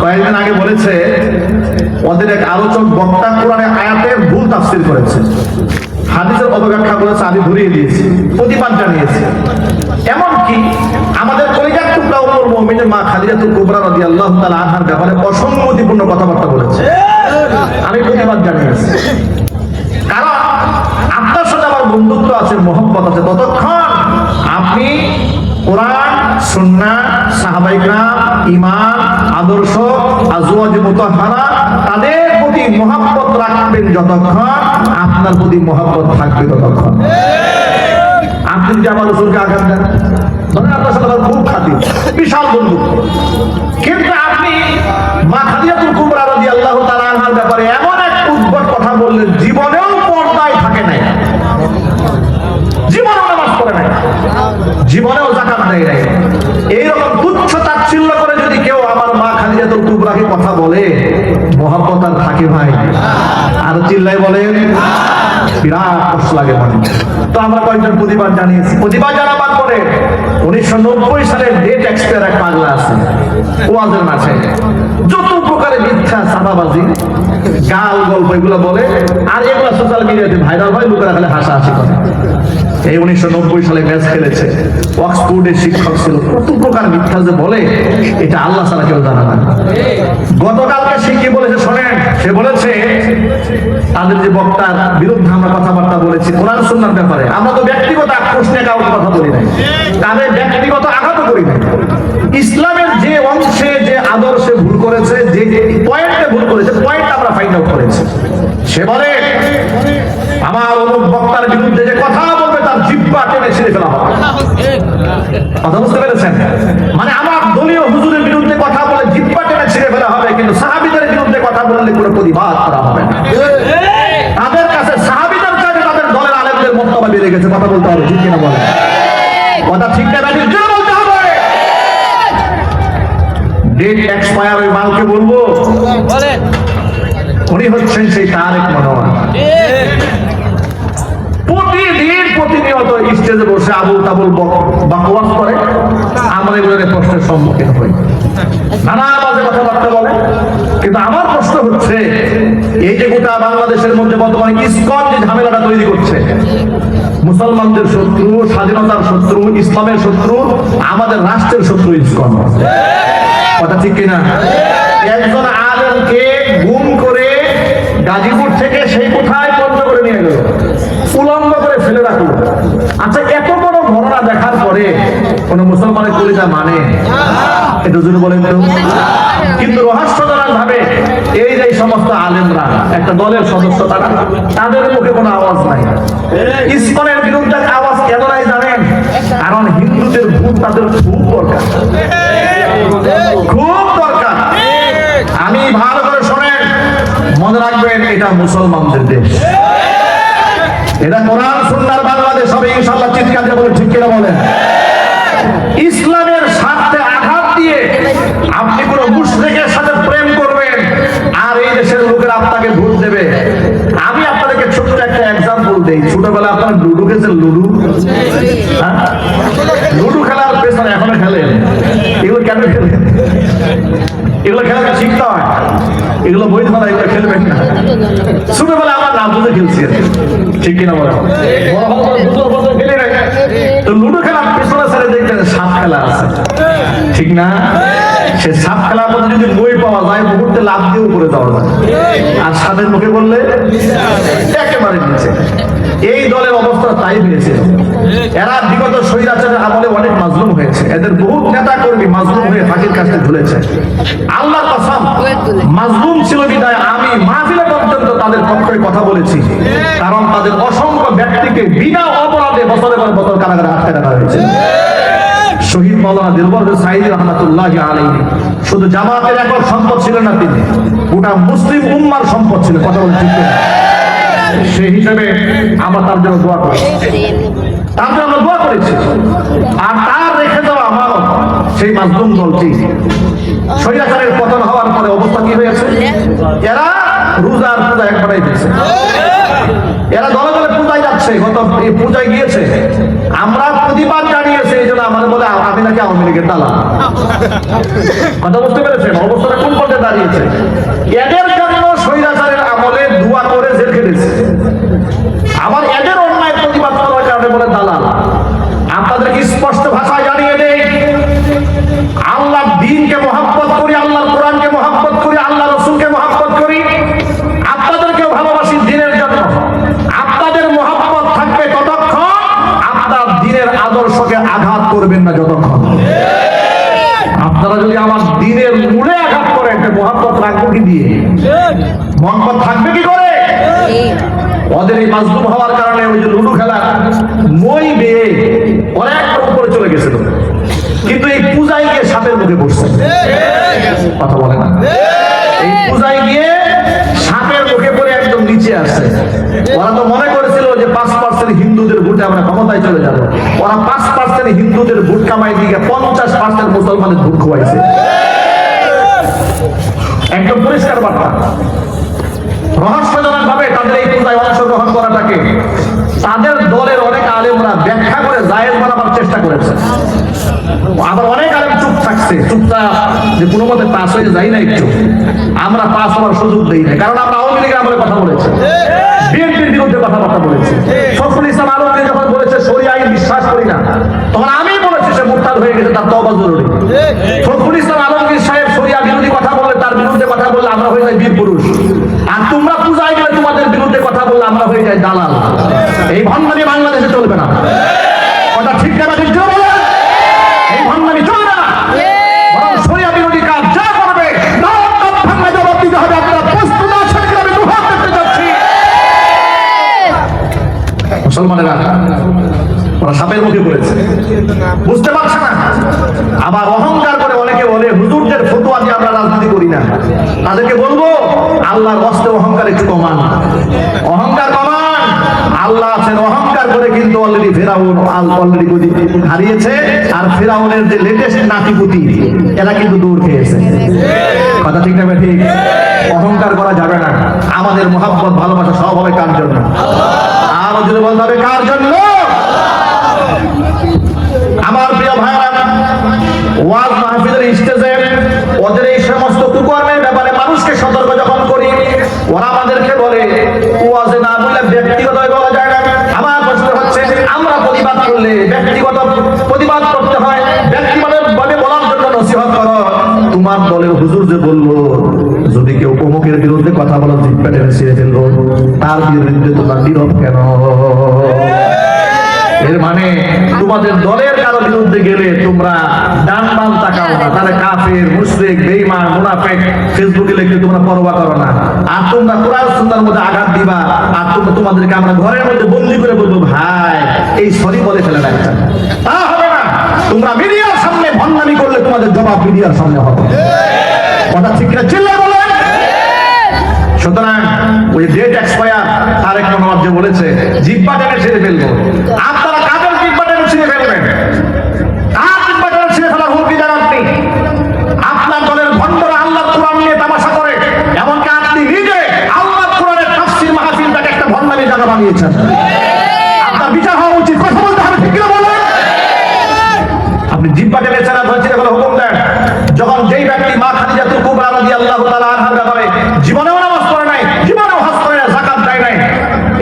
কয়েকদিন আগে বলেছে ওদের এক আলোচক বক্তা কোরআনের আয়াতের ভুল তাফসীর করেছে, হাদিসের অপব্যাখ্যা করেছে, আমি ধরিয়ে দিয়েছি, প্রতিবাদ জানিয়েছি। এমনকি আমাদের কলিজার টুকরা উম্মুল মুমিনিন মা খাদিজাতুল কুবরা রাদিয়াল্লাহু তাআলা আনহার ব্যাপারে অসঙ্গতিপূর্ণ কথাবার্তা বলেছে, আমি প্রতিবাদ জানিয়েছি। কারণ আপনার সাথে আমার বন্ধুত্ব আছে, মহব্বত আছে, ততক্ষণ আপনি কোরআন, সুন্নাহ, সাহাবায়ে কেরাম, ঈমান, আদর্শ, আজওয়াজ মুতাহহারা তাদের প্রতি মহব্বত রাখবেন যতক্ষণ, আপনার প্রতি মহব্বত থাকবে ততক্ষণ। আপনি যদি আমার রাসূলকে আঘাত দেন, ধরেন আপনার সাথে আমার খুব খাতির, বিশাল বন্ধুত্ব, কিন্তু আপনি মা খাদিজাতুল কুবরা রাদিয়াল্লাহু তাআলা আনহার ব্যাপারে এমন এক উদ্ভট কথা বললেন, জীবনেও পর্দায় থাকে নাই, জীবনেও নামাজ পড়ে নাই, জীবনেও যাকাত দেয় নাই, এইরকম তুচ্ছ তাচ্ছিল্য করে যদি কেউ আমার মা খাদিজাতুল কুবরাকে কথা বলে, মহব্বত আর থাকে ভাই? আর চিল্লাই বলেন, বিরাট কষ্ট লাগে মনে। তো আমরা কয়েকজন প্রতিবাদ জানিয়েছি। প্রতিবাদ জানাবার পরে 1990 সালের ডেট এক্সপায়ার এক পাগলা আছে, ওয়াজের মাঠে যত প্রকারের মিথ্যা, চাঁদাবাজি, গাল গল্প এগুলো বলে, আর এগুলো সোশ্যাল মিডিয়াতে ভাইরাল হয়, লোকেরা খালি হাসাহাসি করে। এই 1990 সালে ম্যাচ খেলেছে, অক্সফোর্ডের শিক্ষক ছিল, কত প্রকার মিথ্যা যে বলে, এটা আল্লাহ ছাড়া কেউ জানে না। গতকালকে সে কি বলেছে শোনেন, সে বলেছে তাদের যে বক্তার বিরুদ্ধে আমরা কথাবার্তা বলেছি কোরআন সুন্নাহর ব্যাপারে, আমরা তো ব্যক্তিগত আক্রোশ নিয়ে কাউকে কথা বলি নাই, তাদের ব্যক্তিগত আঘাত করি নাই। ইসলামের যে অংশে, যে আদর্শে ভুল করেছে, যে পয়েন্টে ভুল করেছে, পয়েন্ট আমরা ফাইন্ড আউট করেছি। সে বলে আমার অমুক বক্তার বিরুদ্ধে যে কথা বলবে তার জিহ্বা টেনে ছিঁড়ে ফেলা হবে। কথা বুঝতে পেরেছেন? মানে আমার দলীয় হুজুরের বিরুদ্ধে কথা বলে জিহ্বা টেনে ছিঁড়ে ফেলা হবে, কিন্তু সাহাবীদের বিরুদ্ধে কথা বললে কোনো প্রতিবাদ করা হবে না। তাদের কাছে সাহাবীদের কাছে তাদের দলের আলেমদের বক্তব্য বেড়ে গেছে, কথা বলতে হবে, ঠিক কিনা বলেন? কথা ঠিক না ব্যাটিক জোরে বলতে হবে। ডেট এক্সপায়ার ওই মালকে বলবো, বলেন উনি হচ্ছেন সেই তারেক মনোয়ার। প্রতিদিন প্রতিনিয়ত স্টেজে বসে আবুল তাবুল বকওয়াস করে, আমরা এগুলোর প্রশ্নের সম্মুখীন হই, নানা বাজে কথাবার্তা বলে। কিন্তু আমার প্রশ্ন হচ্ছে, এই যে গোটা বাংলাদেশের মধ্যে বর্তমানে ইসকন যে ঝামেলাটা তৈরি করছে, মুসলমানদের শত্রু, স্বাধীনতার শত্রু, ইসলামের শত্রু, আমাদের রাষ্ট্রের শত্রু ইসকন। কথা ঠিক কিনা? একজন আলেমকে গুম করে গাজীপুর থেকে সেই কোথায় বন্ধ করে নিয়ে গেল, উলঙ্গ করে ফেলে রাখলো। আচ্ছা, এত বড় ঘটনা দেখার পরে কোন মুসলমানের কলিজা মানে? এটা যদি বলেন তো। কিন্তু রহস্যজনক ভাবে এই যে সমস্ত আলেমরা একটা দলের সদস্য, তারা তাদের মুখে কোনো আওয়াজ নাই। ইসকনের বিরুদ্ধে আওয়াজ কেন নাই জানেন? কারণ হিন্দুদের ভোট তাদের খুব দরকার, খুব দরকার। আমি ভালো করে শোনেন, মনে রাখবেন, এটা মুসলমানদের দেশ, এটা কোরআন সুন্নাহর বাংলাদেশ হবে ইনশাআল্লাহ। চিৎকার দিয়ে বলে ঠিক কিনা বলেন? ইসলামের স্বার্থে আঘাত দিয়ে আপনি কোন মুশরিকের সাথে প্রেম করবেন, আর এই দেশের লোকেরা আপনাকে ভোট দেবে। আমি আপনাদেরকে ছোট্ট একটা এক্সাম্পল দেই। ছোটবেলা আপনারা লুডু খেলছেন? লুডু, লুডু খেলার পেছনে এখনো খেলেন? এগুলো কেন খেলেন? এগুলো খেলা ঠিক নয়, এগুলো বই ধরা, এগুলো খেলবেন না। ছোটবেলা আমার না বুঝে খেলছি, ঠিক কিনা বলেন? তো লুডো খেলার পেছনে ছেড়ে দেখবেন সাপ খেলা আছে, ঠিক না? সে সাপ খেলার মধ্যে যদি বই পাওয়া যায়, মুহূর্তে লাভ দিয়ে উপরে যাওয়া যায়, আর সাপের মুখে বললে একেবারে নিচে। এই দলের অবস্থা তাই হয়েছে। এরা বিগত স্বৈরাচারের আমলে অনেক মাজলুম হয়েছে, এদের বহু নেতা কর্মী মাজলুম হয়ে ফাঁকির কাছে ঝুলেছে। আল্লাহর কসম, মাজলুম ছিল বিদায় আমি মাহফিলে পর্যন্ত তাদের পক্ষে কথা বলেছি, কারণ তাদের অসংখ্য ব্যক্তিকে বিনা অপরাধে বছরের পর বছর কারাগারে আটকে রাখা হয়েছে। শহীদ মাওলানা দিলবর সাঈদী রাহমাতুল্লাহি আলাইহি শুধু জামাতের একক সম্পদ ছিলেন না, তিনি গোটা মুসলিম উম্মার সম্পদ ছিলেন। কথা বলে ঠিক না? সেই হিসাবে আমরা তার জন্য দোয়া করি, তার জন্য দোয়া করেছি। আর তার রেখে দেওয়া আমারও সেই মাজলুম দলটি স্বৈরাচারের পতন হওয়ার পরে অবস্থা কি হয়েছে? এরা রোজার পূজা একবারই দিয়েছে, এরা দলে দলে পূজায় যাচ্ছে, গত পূজায় গিয়েছে। আমরা প্রতিবাদ জানিয়েছি, এই জন্য আমাদের বলে আমি আমাদেরকে আওয়ামী লীগের দালাল। কথা বুঝতে পেরেছেন অবস্থাটা কোন পর্যায়ে দাঁড়িয়েছে? এদের জন্য স্বৈরাচারের আমলে দোয়া করে জেল খেটেছে, আবার এদের অন্যায় প্রতিবাদ করার কারণে বলে দালাল। আপনাদেরকে স্পষ্ট ভাষায় জানিয়ে দেই, আল্লাহর দ্বীনকে মহব্বত করি, আল্লাহর কোরআনকে মহব্বত করি, আল্লাহ রসুলকে মহব্বত করি, আপনাদেরকেও ভালোবাসি দ্বীনের জন্য। আপনাদের মহব্বত থাকবে ততক্ষণ, আপনার দ্বীনের আদর্শকে আঘাত করবেন না যতক্ষণ। আপনারা যদি আমার দ্বীনের মূলে আঘাত করেন, মহব্বত রাখবো কি দিয়ে? মহব্বত থাকবে কি করে? ওদের এই মাজলুম হওয়ার কারণে ওই যে লুডু খেলা মই বেয়ে অনেক উপরে চলে গেছিল, কিন্তু এই পূজায় গিয়ে সাপের মুখে পড়ছে। কথা বলে না, এই পূজায় গিয়ে সাপের মুখে পড়ে একদম নিচে আসছে। ওরা তো মনে করেছিল যে 5% হিন্দুদের ভোটে আমরা ক্ষমতায় চলে যাব। ওরা 5% হিন্দুদের ভোট কামাই দিয়ে 50% মুসলমানের ভোট খোয়াইছে। একদম পরিষ্কার বার্তা। রহস্যজনক ভাবে তাদের এই পূজায় অংশগ্রহণ করাটাকে তাদের দলের অনেক আলেমরা ব্যাখ্যা করে জায়েজ বানাবার চেষ্টা করেছে। আবার অনেক আলেম চুপ থাকছে, চুপচাপ যে কোনো মতে পাস হয়ে যাই না, একটু আমরা পাস হওয়ার সুযোগ দেই না, কারণ আমরা আওয়ামী লীগের আমলে কথা বলেছি, বিএনপির বিরুদ্ধে কথাবার্তা বলেছি। ফখরুল ইসলাম আলমগীর যখন বলেছে শরিয়া আইন বিশ্বাস করি না, তখন আমি বলেছি সে মুরতাদ হয়ে গেছে, তার তওবা জরুরি। ফখরুল ইসলাম আলমগীর সাহেব শরিয়া বিরোধী কথা বললে, তার বিরুদ্ধে কথা বললে আমরা হয়ে যাই বীর পুরুষ, আর তোমরা পূজায় গেলে তোমাদের বিরুদ্ধে কথা বললে আমরা হয়ে যাই দালাল। এই ভণ্ডামি বাংলাদেশে চলবে না। কথা ঠিক না ঠিক বলেন? এই ভণ্ডামি চলবে না। বরং শরিয়া বিরোধী কাজ যা করবে ভাঙা জবাব দিতে হবে। আপনারা প্রস্তুত আছেন কি? আমি দুহাত দেখতে যাচ্ছি। মুসলমানেরা ওরা সাপের মুখে পড়েছে, বুঝতে পারছে না। আবার অহংকার করে অনেকে বলে হুজুরদের ফতোয়া দিয়ে আমরা রাজনীতি করি না। তাদেরকে বলবো আল্লাহর ওয়াস্তে অহংকার একটু কমান, অহংকার কমান। আল্লাহ আছেন, অহংকার করে কিন্তু অলরেডি ফেরাউন অলরেডি হারিয়েছে, আর ফেরাউনের যে লেটেস্ট নাতিপুতি এরা কিন্তু দূর খেয়েছে। কথা ঠিক না ঠিক? অহংকার করা যাবে না। আমাদের মহব্বত ভালোবাসা সব হবে কার জন্য? আরো যদি বলতে হবে কার জন্য? আমার প্রিয় ভাইরা, ওয়াজ মাহফিলের স্টেজে ওদের এই সমস্ত কুকর্মের ব্যাপারে মানুষকে সতর্ক যখন করি, ওরা আমাদেরকে বলে ওয়াজে না বললে ব্যক্তিগত বলা যায় না। আমার প্রশ্ন হচ্ছে, আমরা প্রতিবাদ করলে ব্যক্তিগত প্রতিবাদ করতে হয়, ব্যক্তিগত ভাবে বলার জন্য নসিহত করো। তোমার দলের হুজুর যে বললো যদি কেউ অমুকের বিরুদ্ধে কথা বলো জিহ্বা টেনে ছিঁড়ে ফেলবো, তার বিরুদ্ধে তোমার নীরব কেন? এর মানে তোমাদের দলের কারো বিরুদ্ধে গেলে তোমরা ডান বাম তাকাও না, তাহলে কাফের, মুশরিক, বেঈমান, মুনাফিক ফেসবুকে লিখলে তোমরা পরোয়া করো না। আর তোমরা কোরআন সুন্নাহর মধ্যে আঘাত দিবা, আর তোমাদেরকে আমরা ঘরের মধ্যে বন্দী করে বলবো ভাই এই সরি বলে ফেলে রাখছে, তা হবে না। তোমরা মিডিয়ার সামনে ভণ্ডামি করলে তোমাদের জবাব মিডিয়ার সামনে হবে। কথা ঠিক না? চিল্লায় বলেন। সুতরাং ওই ডেট এক্সপায়ার তারেক রহমান যে বলেছে জিহ্বা টেনে ছিঁড়ে ফেলবো, আপনারা কাদের জিহ্বা টেনে ছিঁড়ে ফেলবেন? কার জিহ্বা টেনে ছিঁড়ে ফেলার হুমকি দেন আপনি? আপনার দলের ভণ্ডরা আল্লাহর কোরআন নিয়ে তামাশা করে, এমনকি আপনি নিজে আল্লাহর কোরআনের তাফসীর মাহফিলটাকে একটা ভণ্ডামির জায়গা বানিয়েছেন। আপনার বিচার হওয়া উচিত। কথা বলতে হবে, ঠিক কিনা বলেন? আপনি জিহ্বা টেনে ছিঁড়ে ফেলার হুকুম দেন, যখন যেই ব্যক্তি মা খাদিজাতুল কুবরা রাদিয়াল্লাহু তাআলা আনহার ব্যাপারে জীবনেও নামাজ পড়ে নাই, জীবনেও হজ করে নাই, যাকাত দেয় নাই,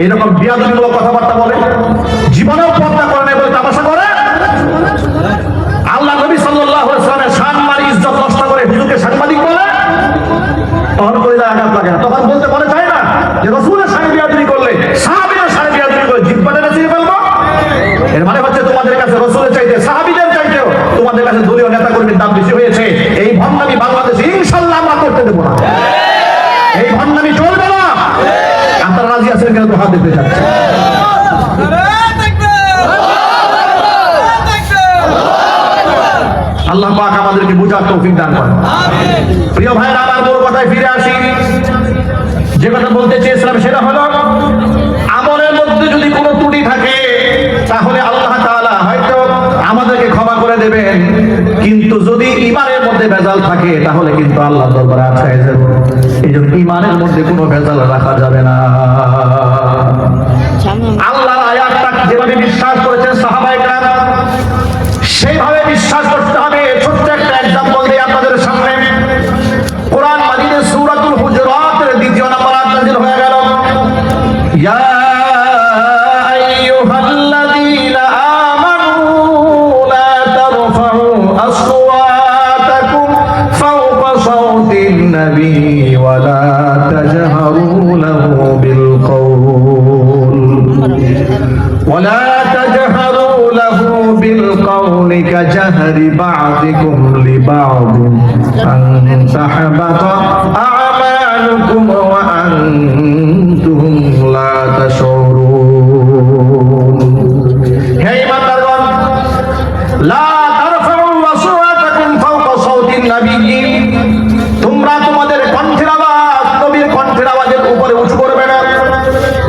এইরকম বিয়াদবিমূলক কথাবার্তা বলে, জীবনেও পর্দা করে নাই বলে তামাশা করে, আল্লাহ নবী সাল্লাল্লাহু আলাইহি ওয়াসাল্লামের সম্মান ইজ্জত নষ্ট করে হুজুরকে সাংবাদিক বলে, তখন কলিজায় আঘাত লাগে না? তখন বলতে মনে চায় না যে রাসূলের সঙ্গে বিয়াদবি করলে, সাহাবীদের সঙ্গে বিয়াদবি করে জিহ্বা টেনে ছিঁড়ে ফেলবো? এর মানে হচ্ছে তোমাদের কাছে রাসূলের চাইতে, সাহাবীদের চাইতেও তোমাদের কাছে দলীয় নেতা কর্মীর দাম বেশি হয়েছে। এই ভণ্ডামি বাংলাদেশে ইনশাআল্লাহ আমরা করতে দেব না। এই ভণ্ডামি চলবে না। আপনারা রাজি আছেন কেন? তো হাত দিতে যাচ্ছে। আল্লাহ পাক আমাদেরকে বুঝার তৌফিক দান করেন। প্রিয় ভাইরা, আমার বড় কথায় ফিরে আসি। যে কথা বলতে চেয়েছিলাম সেটা হলো, আমলের মধ্যে যদি কোনো ত্রুটি থাকে তাহলে আল্লাহ তাআলা হয়তো আমাদেরকে ক্ষমা করে দেবেন, কিন্তু যদি ঈমানের মধ্যে ভেজাল থাকে তাহলে কিন্তু আল্লাহর দরবারে আটকায় যাবে। এই জন্য ঈমানের মধ্যে কোনো ভেজাল রাখা যাবে না। আল্লাহর আয়াতটা যেভাবে বিশ্বাস করেছেন সাহাবায়ে কেরাম, সেইভাবে বিশ্বাস করতে হবে। ছোট্ট একটা এক্সাম্পল দিই আপনাদের সামনে। কোরআন মাজিদে সূরাতুল হুজুরাতের 2 নম্বর আয়াত নাযিল হয়ে গেল, ইয়া আইয়ুহাল্লাযীনা আমানু লা তারফাউ আসওয়াতাকুম ফাওকা সাওতিন নাবী ওয়া লা তাজহারু লাহু বিল কওল ولا تجهروا له بالقول كجهر بعضكم لبعض أن تحبط أعمالكم وأنتم لا تشعرون হে ইমানদারগণ লা তারফাউ আসওয়াতাকুম ফাওকা সাওতিন নাবী, তোমরা তোমাদের কণ্ঠের আওয়াজ নবীর কণ্ঠের আওয়াজের উপরে উঁচু করবে না।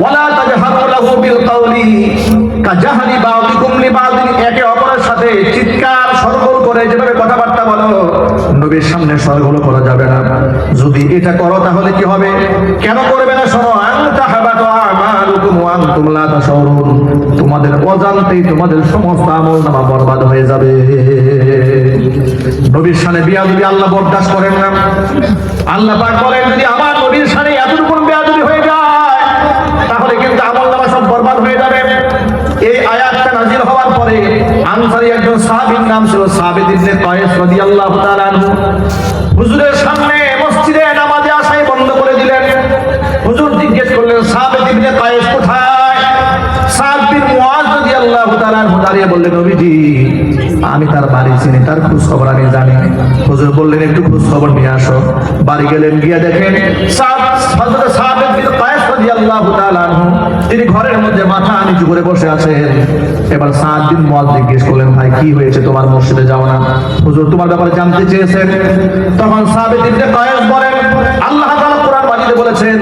ওয়ালা তাজহারু লাহু বিল কওলি কাজাহরি বাউদিকুম লিবাউদিন, একে অপরের সাথে চিৎকার সরগোল করে যেভাবে কথাবার্তা বলো নবীর সামনে সরগোল করা যাবে না। যদি এটা করো তাহলে কি হবে? কেন করবে না? শোনো, আনতা হাবাতু আমালুকুম ওয়া আনতুম লা তাশউরুন, তোমাদের অজান্তেই তোমাদের সমস্ত আমলনামা বরবাদ হয়ে যাবে। নবীর সামনে বেয়াদবি আল্লাহ বরদাস্ত করেন না। আল্লাহ পাক বলেন, যদি আমার নবীর সামনে এতটুকু বেয়াদবি হয়ে যায় তাহলে কিন্তু আমলনামা সব বরবাদ হয়ে যাবে। এই আয়াতটা নাযিল হওয়ার পরে আনসারী একজন সাহাবীর নাম ছিল সাবিত ইবনে কায়েস রাদিয়াল্লাহু তাআলা আনহু, হুজুরের সামনে মসজিদে নামাজে আসাই বন্ধ করে দিলেন। হুজুর জিজ্ঞেস করলেন, সাবিত ইবনে কায়েস কোথায়? সাদ বিন মুআজ রাদিয়াল্লাহু তাআলা আনহু দাঁড়িয়ে বললেন, নবীজি আমি তার বাড়ি চিনি, তার খোঁজ খবর আমি জানি। হুজুর বললেন, একটু খোঁজ খবর নিয়ে আসো। বাড়ি গেলেন, গিয়ে দেখেন হযরত সাবিত বিন কায়েস রাদিয়াল্লাহু তাআলা আনহু তিনি ঘরের মধ্যে মাথা নিচু করে বসে আছেন। এবার সাদ বিন মুআজ জিজ্ঞেস করলেন, ভাই কি হয়েছে, তোমার মসজিদে যাও না? হুজুর তোমার ব্যাপারে জানতে চেয়েছেন। তখন সাবিত ইবনে কায়েস বলেন, আল্লাহ তাআলা কোরআন মাজিদে বলেছেন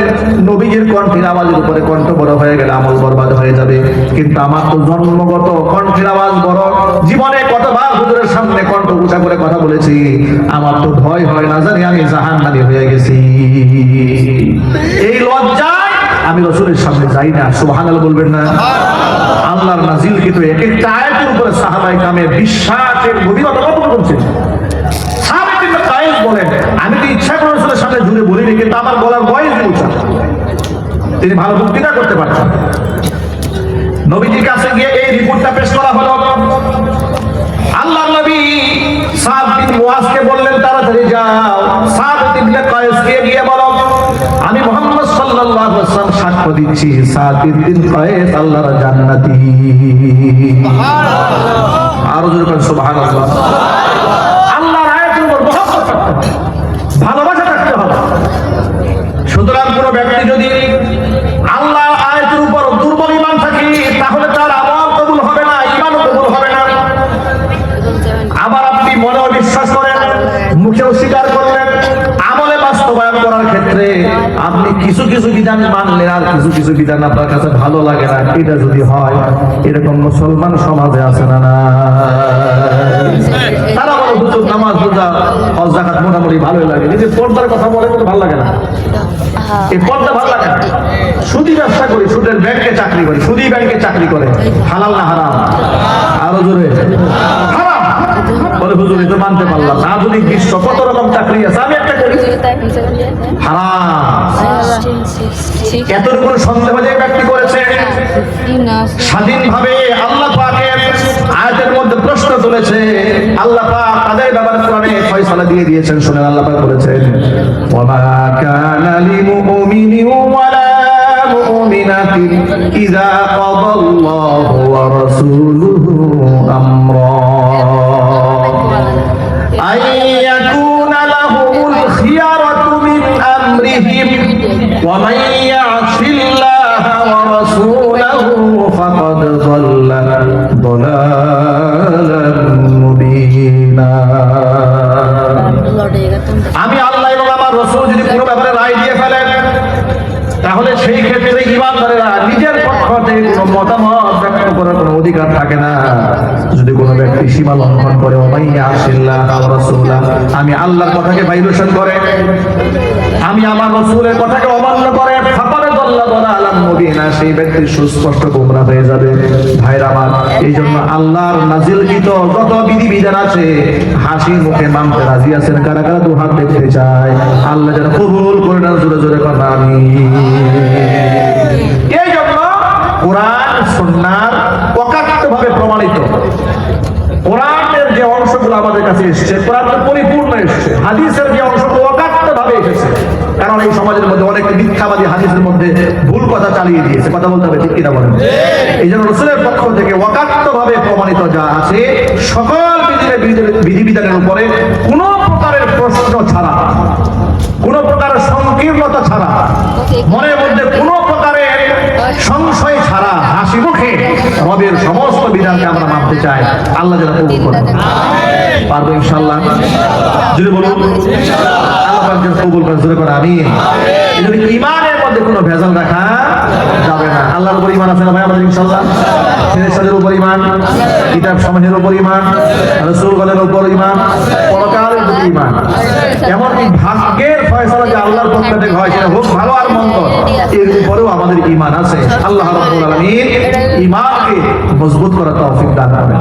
নবীজির কণ্ঠের আওয়াজের উপরে কণ্ঠ বড় হয়ে গেলে আমল বরবাদ হয়ে যাবে। কিন্তু আমার তো জন্মগত কণ্ঠের আওয়াজ বড়, জীবনে কতবার হুজুরের সামনে কণ্ঠ উঁচা করে কথা বলেছি, আমার তো ভয় হয় না জানি আমি জাহান্নামী হয়ে গেছি। এই লজ্জায় আমি রাসূলের সামনে যাই না। সুবহানাল্লাহ বলবেন না? আল্লাহর নাজিল কিন্তু এক একটা আয়াতের উপরে সাহাবায়ে কামে বিশ্বাসের গভীরতা কত করছে। সাহাবী ইবনে কায়েস বলেন, আমি তো ইচ্ছা করে রাসূলের সামনে জুড়ে বলিনি, কিন্তু আমার গলার ভয়েস উঁচা, তিনি ভালো বক্তৃতা করতে পারছেন। নবীজির কাছে গিয়ে এই রিপোর্টটা পেশ করা হলো। আল্লাহর নবী সাদ বিন মুআজকে বললেন, তাড়াতাড়ি যাও সাবিত ইবনে কায়েসকে গিয়ে বলো, আমি মুহাম্মদ সাল্লাল্লাহু আলাইহি ওয়াসাল্লাম সাক্ষ্য দিচ্ছি সাবিত বিন কায়েস আল্লাহর জান্নাতি। সুবহানাল্লাহ, আরো জোরে বলেন সুবহানাল্লাহ। আল্লাহর আয়াতের উপর মহব্বত থাকতে হবে, ভালোবাসা থাকতে হবে। সুতরাং কোন ব্যক্তি যদি আল্লাহর আয়াতের উপর দুর্বল ঈমান থাকে তাহলে তার আমল কবুল হবে না, ঈমান কবুল হবে না। আবার আপনি মনেও বিশ্বাস করেন, মুখেও স্বীকার করলেন, আমলে বাস্তবায়ন করার ক্ষেত্রে আপনি কিছু কিছু বিধান মানলেন আর কিছু কিছু বিধান আপনার কাছে ভালো লাগে না, এটা যদি হয়, এরকম মুসলমান সমাজে আছে না? না, তারা বলে হুজুর নামাজ রোজা হজ যাকাত মোটামুটি ভালোই লাগে, কিন্তু পর্দার কথা বলে ভালো লাগে না। এই পর্দা ভালো লাগে না। সুদী ব্যবসা করি, সুদের ব্যাংকে চাকরি করি, সুদী ব্যাংকে চাকরি করে, হালাল না হারাম? আরো জোরে হারাম। বলে হুজুর এটা মানতে পারলাম না, আধুনিক বিশ্ব কত রকম চাকরি আছে, আমি একটা করি, হারাম। এতটুকু সন্দেহ যে ব্যক্তি করেছে, স্বাধীনভাবে আল্লাহ পাকের আয়াতের মধ্যে প্রশ্ন তুলেছে, আল্লাহ পাক তাদের ব্যাপারে কোরআনে ফয়সালা দিয়ে দিয়েছেন। শুনেন, আল্লাহ পাক বলেছেন, ওয়ামা কানা লিমুমিনিন ওয়ালা মুমিনাতিন ইযা কাদাল্লাহু ওয়া রাসূলুহু আমরা আন ইয়াকুনা লাহুমুল খিয়ারাতু মিন আমরিহিম ওয়া মান ইয়াসিল্লাহা ওয়া রাসূলাহু ফাকাদ যাল্লা দালালান মুবিনা। আমি আল্লাহ এবং আমার রাসূল যদি কোনো ব্যাপারে রায় দিয়ে ফেলেন তাহলে সেই ক্ষেত্রে ঈমানদারেরা নিজের পক্ষ থেকে কোনো মতামত ব্যক্ত করার কোনো অধিকার থাকে না। যদি কোনো ব্যক্তি সীমা লঙ্ঘন করে, আমি আল্লাহর কথাকে ভাইলেশন করে, আমি আমার রাসূলের কথাকে অমান্য করে, ফাকাদ আল্লাহ বলা আলাম মুবিনা, সেই ব্যক্তি সুস্পষ্ট গোমরা হয়ে যাবে। ভাইরা আমার, এই জন্য আল্লাহর নাজিলকৃত যত বিধিবিধান আছে হাসি মুখে মানতে রাজি আছেন? কারা কারা দু হাত দেখতে চায়? আল্লাহ যেন কবুল করে নেন, জোরে জোরে কথা আমিন। এই জন্য কোরআন সুন্নাহর অকাট্যভাবে প্রমাণিত কোরআনের যে অংশগুলো আমাদের কাছে এসেছে, কোরআন তো পরিপূর্ণ এসেছে, হাদিসের যে অংশগুলো অকাট্যভাবে এসেছে। কারণ এই সমাজের মধ্যে অনেক মিথ্যাবাদী হাদিসের মধ্যে ভুল কথা চালিয়ে দিয়েছে, কথা বলতে হবে, ঠিক কিনা বলেন? এই জন্য রাসূলের পক্ষ থেকে অকাট্যভাবে প্রমাণিত যা আছে সকল বিধিবিধানের উপরে কোনো প্রকারের প্রশ্ন ছাড়া, কোনো প্রকারের সংকীর্ণতা ছাড়া, মনের মধ্যে কোনো প্রকারের সংশয় ছাড়া হাসি মুখে রবের সমস্ত বিধানকে আমরা মানতে চাই। আল্লাহ যেন কবুল করেন। পারবো ইনশাআল্লাহ? যদি বলুন আল্লাহ পাক যেন কবুল করেন, জোরে করে আমিন। এই জন্য ঈমানের মধ্যে কোনো ভেজাল রাখা যাবে না। আল্লাহর উপর ঈমান আছে না ভাই আমাদের ইনশাআল্লাহ? ফেরেশতাদের উপর ঈমান, কিতাব সমূহের উপর ঈমান, রাসূলগণের উপর ঈমান, পরকালের উপর ঈমান। এমনকি ভাগ্যের ফয়সালা যে আল্লাহর পক্ষ থেকে হয়, সেটা হোক ভালো আর মন্দ, এর উপরেও আমাদের ঈমান আছে। আল্লাহ রাব্বুল আলামিন ঈমানকে মজবুত করার তৌফিক দান করেন।